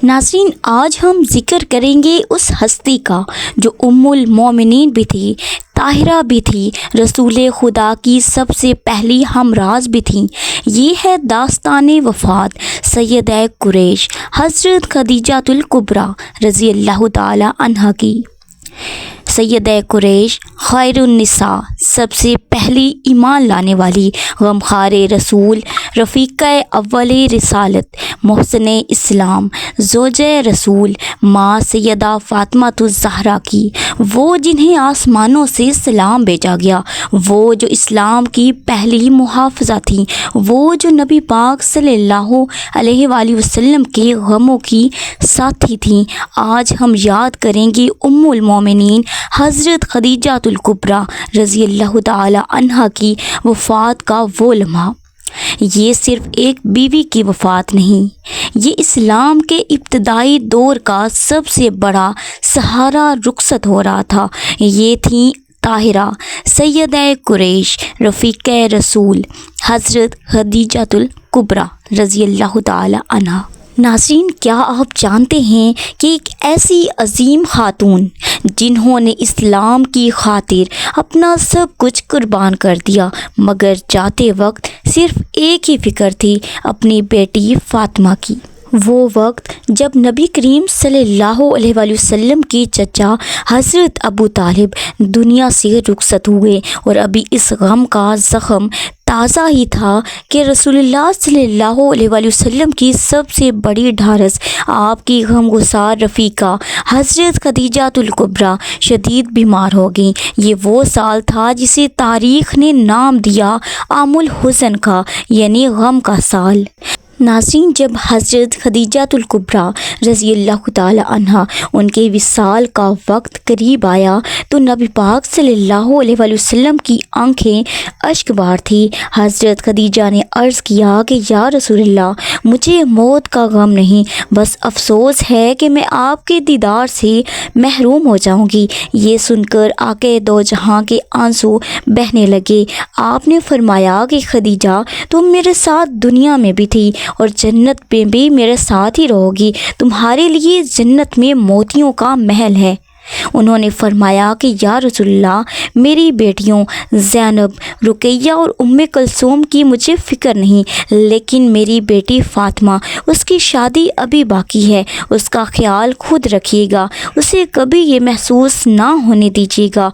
ناظرین، آج ہم ذکر کریں گے اس ہستی کا جو ام المومنین بھی تھی، طاہرہ بھی تھی، رسول خدا کی سب سے پہلی ہمراز بھی تھیں۔ یہ ہے داستان وفات سیدہ قریش حضرت خدیجہ الکبریٰ رضی اللہ تعالی عنہا کی۔ سیدہ قریش خیر النساء، سب سے پہلی ایمان لانے والی، غمخوار رسول، رفیقہ اول رسالت، محسن اسلام، زوجہ رسول، ماں سیدہ فاطمہ الزہرا کی، وہ جنہیں آسمانوں سے سلام بھیجا گیا، وہ جو اسلام کی پہلی محافظہ تھیں، وہ جو نبی پاک صلی اللہ علیہ وآلہ وسلم کے غموں کی ساتھی تھیں۔ آج ہم یاد کریں گے ام المومنین حضرت خدیجہ الکبریٰ رضی اللہ تعالی عنہا کی وفات کا وہ لمحہ۔ یہ صرف ایک بیوی کی وفات نہیں، یہ اسلام کے ابتدائی دور کا سب سے بڑا سہارا رخصت ہو رہا تھا۔ یہ تھیں طاہرہ سیدہ قریش، رفیقہ رسول حضرت خدیجہ الکبریٰ رضی اللہ تعالی عنہا۔ ناظرین، کیا آپ جانتے ہیں کہ ایک ایسی عظیم خاتون جنہوں نے اسلام کی خاطر اپنا سب کچھ قربان کر دیا، مگر جاتے وقت صرف ایک ہی فکر تھی، اپنی بیٹی فاطمہ کی۔ وہ وقت جب نبی کریم صلی اللہ علیہ وآلہ وسلم کے چچا حضرت ابو طالب دنیا سے رخصت ہوئے، اور ابھی اس غم کا زخم تازہ ہی تھا کہ رسول اللہ صلی اللہ علیہ وآلہ وسلم کی سب سے بڑی ڈھارس، آپ کی غمگسار رفیقہ حضرت خدیجہ الکبریٰ شدید بیمار ہو گئیں۔ یہ وہ سال تھا جسے تاریخ نے نام دیا عام الحزن کا، یعنی غم کا سال۔ ناظرین، جب حضرت خدیجہ الکبریٰ رضی اللہ تعالی عنہا ان کے وصال کا وقت قریب آیا تو نبی پاک صلی اللہ علیہ وآلہ وسلم کی آنکھیں اشک بار تھی۔ حضرت خدیجہ نے عرض کیا کہ یا رسول اللہ، مجھے موت کا غم نہیں، بس افسوس ہے کہ میں آپ کے دیدار سے محروم ہو جاؤں گی۔ یہ سن کر آقا دو جہاں کے آنسو بہنے لگے۔ آپ نے فرمایا کہ خدیجہ، تم میرے ساتھ دنیا میں بھی تھی اور جنت میں بھی میرے ساتھ ہی رہو گی، تمہارے لیے جنت میں موتیوں کا محل ہے۔ انہوں نے فرمایا کہ یا رسول اللہ، میری بیٹیوں زینب، رقیہ اور ام کلثوم کی مجھے فکر نہیں، لیکن میری بیٹی فاطمہ، اس کی شادی ابھی باقی ہے، اس کا خیال خود رکھیے گا، اسے کبھی یہ محسوس نہ ہونے دیجیے گا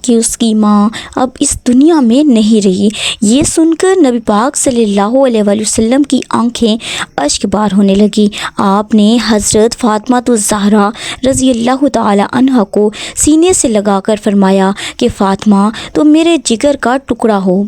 کہ اس کی ماں اب اس دنیا میں نہیں رہی۔ یہ سن کر نبی پاک صلی اللہ علیہ وآلہ وسلم کی آنکھیں اشک بار ہونے لگی۔ آپ نے حضرت فاطمہ الزہرا رضی اللہ تعالی عنہا کو سینے سے لگا کر فرمایا کہ فاطمہ، تم میرے جگر کا ٹکڑا ہو۔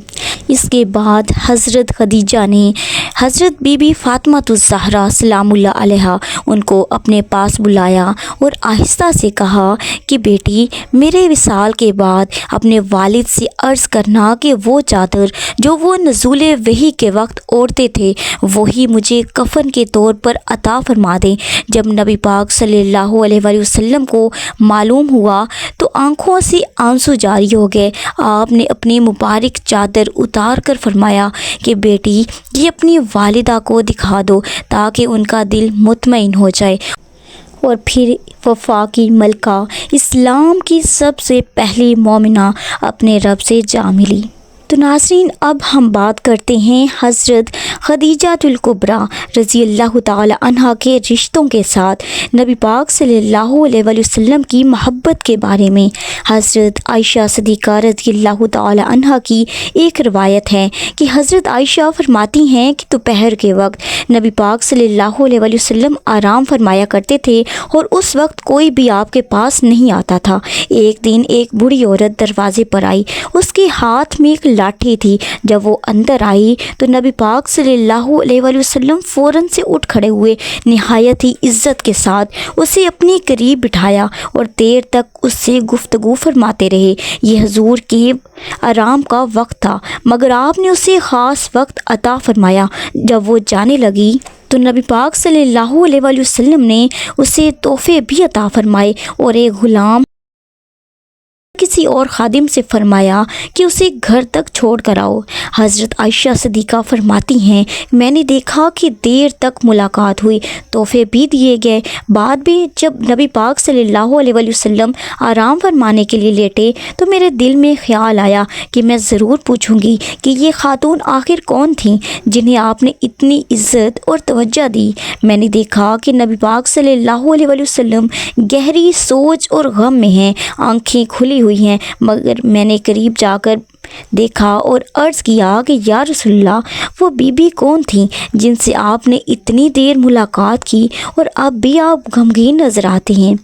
اس کے بعد حضرت خدیجہ نے حضرت بی بی فاطمہ الزہرا سلام اللہ علیہا ان کو اپنے پاس بلایا اور آہستہ سے کہا کہ بیٹی، میرے وصال کے بعد اپنے والد سے عرض کرنا کہ وہ چادر جو وہ نزول وحی کے وقت اوڑھتے تھے، وہی مجھے کفن کے طور پر عطا فرما دیں۔ جب نبی پاک صلی اللہ علیہ وآلہ وسلم کو معلوم ہوا تو آنکھوں سے آنسو جاری ہو گئے۔ آپ نے اپنی مبارک چادر اتار کر فرمایا کہ بیٹی، یہ اپنی والدہ کو دکھا دو تاکہ ان کا دل مطمئن ہو جائے۔ اور پھر وفا کی ملکہ، اسلام کی سب سے پہلی مومنہ، اپنے رب سے جا ملی۔ تو ناظرین، اب ہم بات کرتے ہیں حضرت خدیجہ الکبریٰ رضی اللہ تعالی عنہا کے رشتوں کے ساتھ نبی پاک صلی اللہ علیہ وآلہ وسلم کی محبت کے بارے میں۔ حضرت عائشہ صدیقہ رضی اللہ تعالی عنہا کی ایک روایت ہے کہ حضرت عائشہ فرماتی ہیں کہ دوپہر کے وقت نبی پاک صلی اللہ علیہ وآلہ وسلم آرام فرمایا کرتے تھے اور اس وقت کوئی بھی آپ کے پاس نہیں آتا تھا۔ ایک دن ایک بوڑھی عورت دروازے پر آئی، اس کے ہاتھ میں ایک لاٹھی تھی۔ جب وہ اندر آئی تو نبی پاک صلی اللہ علیہ وآلہ وسلم فوراً سے اٹھ کھڑے ہوئے، نہایت ہی عزت کے ساتھ اسے اپنے قریب بٹھایا اور دیر تک اس سے گفتگو فرماتے رہے۔ یہ حضور کے آرام کا وقت تھا، مگر آپ نے اسے خاص وقت عطا فرمایا۔ جب وہ جانے لگی تو نبی پاک صلی اللہ علیہ وآلہ وسلم نے اسے تحفے بھی عطا فرمائے اور ایک غلام کسی اور خادم سے فرمایا کہ اسے گھر تک چھوڑ کر آؤ۔ حضرت عائشہ صدیقہ فرماتی ہیں میں نے دیکھا کہ دیر تک ملاقات ہوئی، تحفے بھی دیے گئے۔ بعد میں جب نبی پاک صلی اللہ علیہ وآلہ وسلم آرام فرمانے کے لیے لیٹے تو میرے دل میں خیال آیا کہ میں ضرور پوچھوں گی کہ یہ خاتون آخر کون تھیں جنہیں آپ نے اتنی عزت اور توجہ دی۔ میں نے دیکھا کہ نبی پاک صلی اللہ علیہ وآلہ وسلم گہری سوچ اور غم میں ہیں، آنکھیں کھلی ہوئی ہیں، مگر میں نے قریب جا کر دیکھا اور عرض کیا کہ یا رسول اللہ وہ بی بی کون تھیں جن سے آپ نے اتنی دیر ملاقات کی اور اب بھی آپ غمگین نظر آتے ہیں۔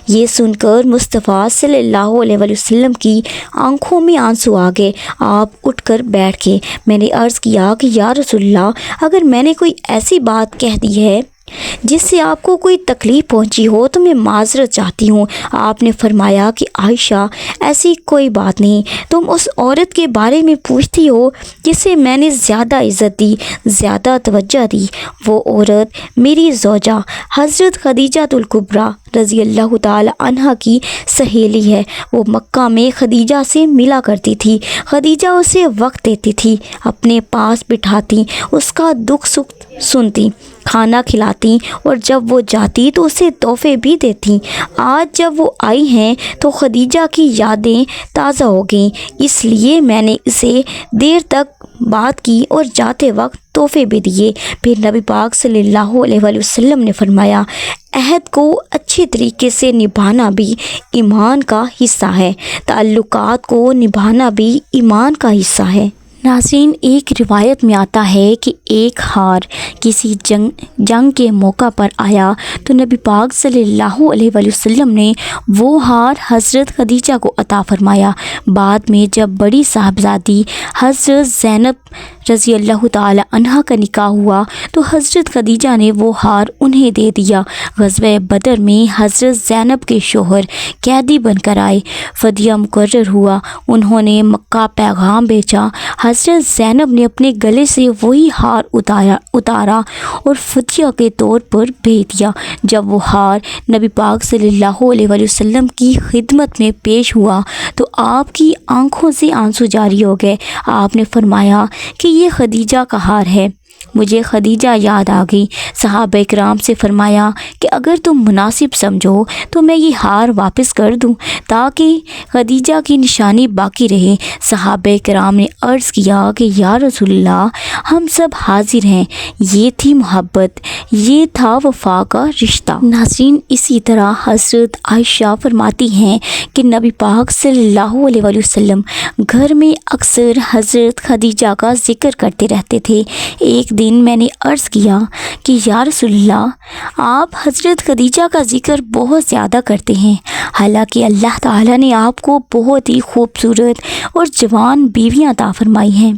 یہ سن کر مصطفیٰ صلی اللہ علیہ وآلہ وسلم کی آنکھوں میں آنسو آ گئے۔ آپ اٹھ کر بیٹھ گئے۔ میں نے عرض کیا کہ یا رسول اللہ اگر میں نے کوئی ایسی بات کہہ دی ہے جس سے آپ کو کوئی تکلیف پہنچی ہو تو میں معذرت چاہتی ہوں۔ آپ نے فرمایا کہ عائشہ ایسی کوئی بات نہیں، تم اس عورت کے بارے میں پوچھتی ہو جسے میں نے زیادہ عزت دی، زیادہ توجہ دی۔ وہ عورت میری زوجہ حضرت خدیجہ الکبریٰ رضی اللہ تعالی عنہ کی سہیلی ہے۔ وہ مکہ میں خدیجہ سے ملا کرتی تھی، خدیجہ اسے وقت دیتی تھی، اپنے پاس بٹھاتی، اس کا دکھ سکھ سنتی، کھانا کھلاتی اور جب وہ جاتی تو اسے تحفے بھی دیتی۔ آج جب وہ آئی ہیں تو خدیجہ کی یادیں تازہ ہو گئیں، اس لیے میں نے اسے دیر تک بات کی اور جاتے وقت تحفے بھی دیے۔ پھر نبی پاک صلی اللہ علیہ وآلہ وسلم نے فرمایا عہد کو اچھی طریقے سے نبھانا بھی ایمان کا حصہ ہے، تعلقات کو نبھانا بھی ایمان کا حصہ ہے۔ ناظرین، ایک روایت میں آتا ہے کہ ایک ہار کسی جنگ کے موقع پر آیا تو نبی پاک صلی اللہ علیہ وآلہ وسلم نے وہ ہار حضرت خدیجہ کو عطا فرمایا۔ بعد میں جب بڑی صاحبزادی حضرت زینب رضی اللہ تعالی عنہ کا نکاح ہوا تو حضرت خدیجہ نے وہ ہار انہیں دے دیا۔ غزوہ بدر میں حضرت زینب کے شوہر قیدی بن کر آئے، فدیہ مقرر ہوا، انہوں نے مکہ پیغام بھیجا۔ حضرت زینب نے اپنے گلے سے وہی ہار اتارا اور فدیہ کے طور پر بھیج دیا۔ جب وہ ہار نبی پاک صلی اللہ علیہ وآلہ وسلم کی خدمت میں پیش ہوا تو آپ کی آنکھوں سے آنسو جاری ہو گئے۔ آپ نے فرمایا کہ یہ خدیجہ کا ہار ہے۔ مجھے خدیجہ یاد آ گئی۔ صحابہ کرام سے فرمایا کہ اگر تم مناسب سمجھو تو میں یہ ہار واپس کر دوں تاکہ خدیجہ کی نشانی باقی رہے۔ صحابہ کرام نے عرض کیا کہ یا رسول اللہ ہم سب حاضر ہیں۔ یہ تھی محبت، یہ تھا وفا کا رشتہ۔ ناظرین، اسی طرح حضرت عائشہ فرماتی ہیں کہ نبی پاک صلی اللہ علیہ وآلہ وسلم گھر میں اکثر حضرت خدیجہ کا ذکر کرتے رہتے تھے۔ ایک دن میں نے عرض کیا کہ یا رسول اللہ آپ حضرت خدیجہ کا ذکر بہت زیادہ کرتے ہیں، حالانکہ اللہ تعالیٰ نے آپ کو بہت ہی خوبصورت اور جوان بیویاں عطا فرمائی ہیں۔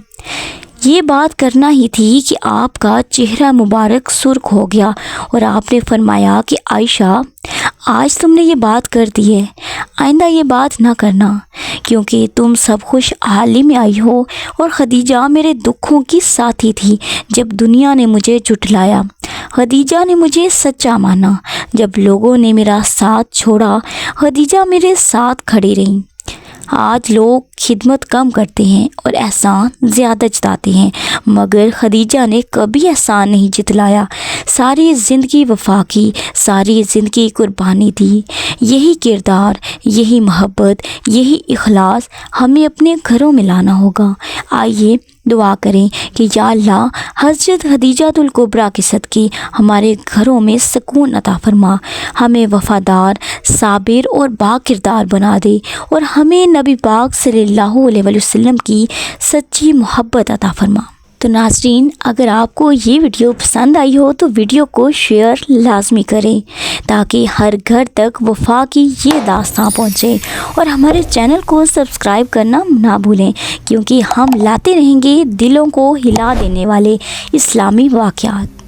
یہ بات کرنا ہی تھی کہ آپ کا چہرہ مبارک سرخ ہو گیا اور آپ نے فرمایا کہ عائشہ آج تم نے یہ بات کر دی ہے، آئندہ یہ بات نہ کرنا، کیونکہ تم سب خوش حالی میں آئی ہو اور خدیجہ میرے دکھوں کی ساتھی تھی جب دنیا نے مجھے جھٹلایا۔ خدیجہ نے مجھے سچا مانا، جب لوگوں نے میرا ساتھ چھوڑا خدیجہ میرے ساتھ کھڑی رہیں۔ آج لوگ خدمت کم کرتے ہیں اور احسان زیادہ جتاتے ہیں، مگر خدیجہ نے کبھی احسان نہیں جتلایا، ساری زندگی وفا کی، ساری زندگی قربانی دی۔ یہی کردار، یہی محبت، یہی اخلاص ہمیں اپنے گھروں میں لانا ہوگا۔ آئیے دعا کریں کہ یا اللہ حضرت خدیجہ الکبریٰ کے صدقے ہمارے گھروں میں سکون عطا فرما، ہمیں وفادار، صابر اور با کردار بنا دے اور ہمیں نبی پاک صلی اللہ علیہ وآلہ وسلم کی سچی محبت عطا فرما۔ تو ناظرین، اگر آپ کو یہ ویڈیو پسند آئی ہو تو ویڈیو کو شیئر لازمی کریں تاکہ ہر گھر تک وفا کی یہ داستان پہنچے، اور ہمارے چینل کو سبسکرائب کرنا نہ بھولیں، کیونکہ ہم لاتے رہیں گے دلوں کو ہلا دینے والے اسلامی واقعات۔